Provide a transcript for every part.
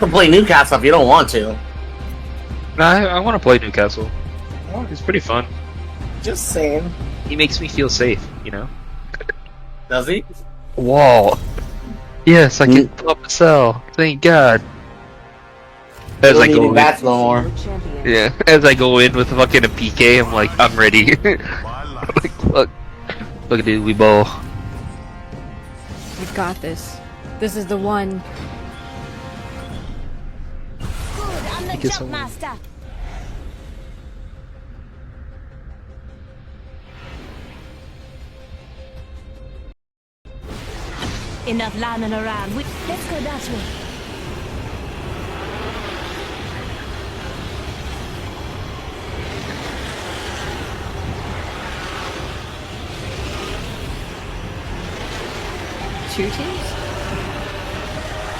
can play Newcastle if you don't want to. Nah, I want to play Newcastle. It's pretty fun. Just saying. He makes me feel safe, you know? Does he? Wall. Yes, I can pull up the cell. Thank God. As I go in, bats no more. yeah, as I go in with fucking a PK, I'm like, I'm ready. Like, look at it, we ball. We've got this. This is the one. Good, I'm the Get jump some- master. Enough lambing around. Let's go that way. Two teams?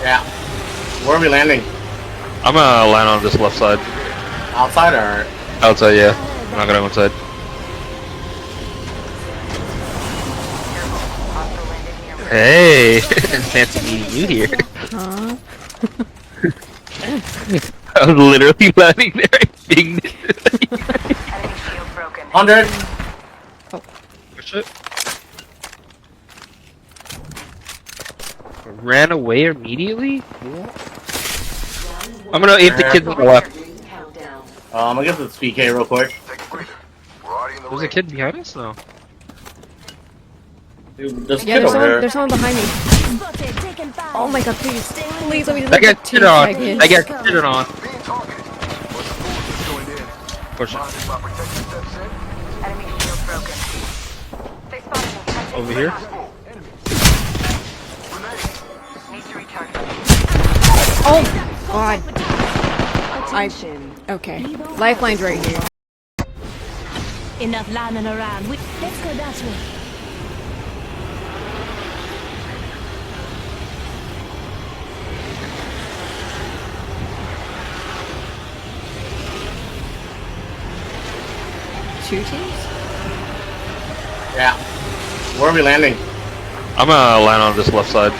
Yeah. Where are we landing? I'm gonna land on this left side. Outside or? Outside, yeah. I'm not gonna go inside. Hey! Fancy meeting you here. Huh? I was literally landing there. I dinged it. 100. Push it. Ran away immediately? I'm gonna aim the kid on the left. I'm gonna get this PK real quick. There's a kid behind us? No. Dude, this Yeah, kid over there. there's someone behind me. Spotted, taken fire. Oh my god, please. Please let me just I got two shit on. seconds. I got shit on. Push it. Over here? Oh god. Okay. Lifeline's right here. Enough lambing around. Let's go that way. Two teams? Yeah. Where are we landing? I'm gonna land on this left side.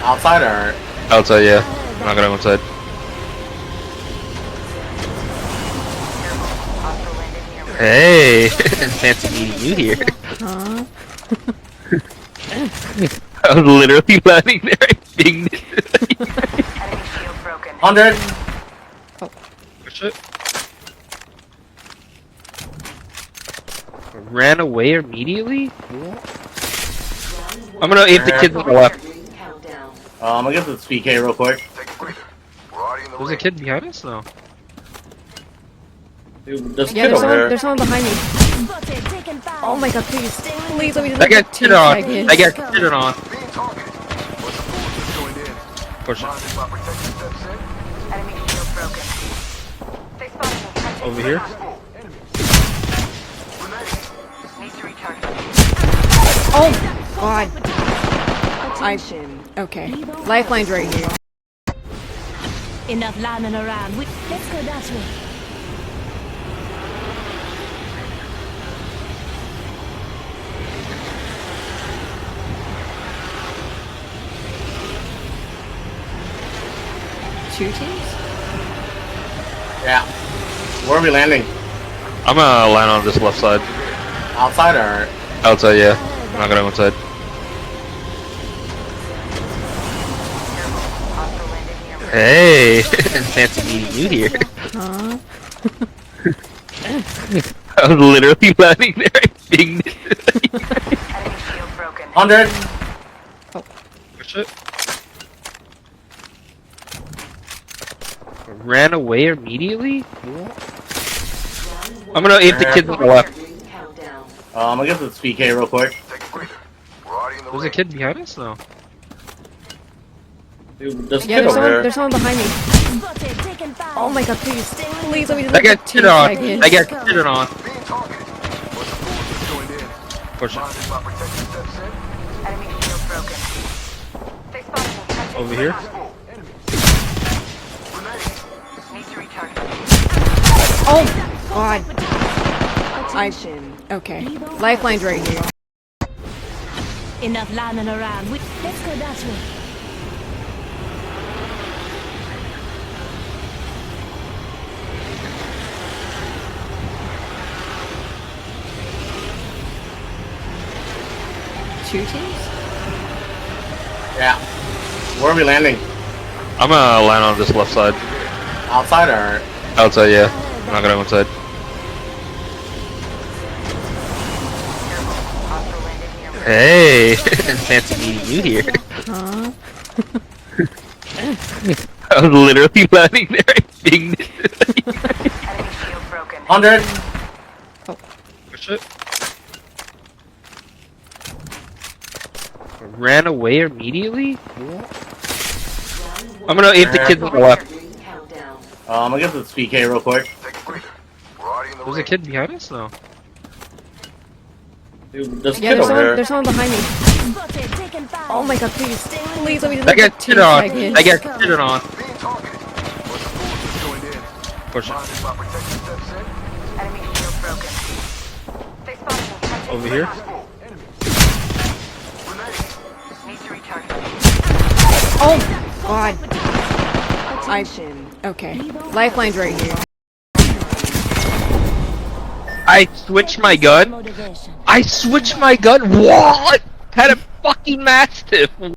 Outside or? Outside, yeah. I'm not gonna go inside. Hey! Fancy meeting you here. Huh? I was literally landing there. I dinged it. 100. Push it. Ran away immediately? I'm gonna aim the kid on the left. I'm gonna get this PK real quick. There's a kid behind us? No. Dude, this Yeah, kid over there. there's someone behind me. Spotted, taken fire. Oh my god, please. Please let me just I got two shit on. seconds. I got shit on. Push it. Over here? Oh god. Okay. Lifeline's right here. Enough lambing around. Let's go that way. Two teams? Yeah. Where are we landing? I'm gonna land on this left side. Outside or? Outside, yeah. I'm not gonna go inside. Hey! Fancy meeting you here. Huh? I was literally landing there. I dinged it. 100. Push it. Ran away immediately? I'm gonna aim the kid on the left. I'm gonna get this PK real quick. There's a kid behind us? No. Dude, this Yeah, kid over there. there's someone behind me. Spotted, taken fire. Oh my god, please. Please let me just I got two shit on. seconds. I got shit on. Push it. Over here? Oh god. Okay. Lifeline's right here. Enough lambing around. Let's go that way. two teams? Yeah. Where are we landing? I'm gonna land on this left side. Outside or? Outside, yeah. I'm not gonna go inside. Hey, fancy meeting you here. Huh? I was literally landing there. I pinged it. 100. Oh shit. Ran away immediately? I'm gonna aim the kid on the left. I'm gonna get to this PK real quick. There's a kid behind us? No. Dude, there's a Yeah, kid over there. there's someone behind me. Spotted, taken fire. Oh my god, please. Please let me I got two shit on. seconds. I got shit on. Push it. Over here? Oh god. Okay. Lifeline's right here. I switched my gun. Motivation. I switched my gun. What? Had a fucking mastiff.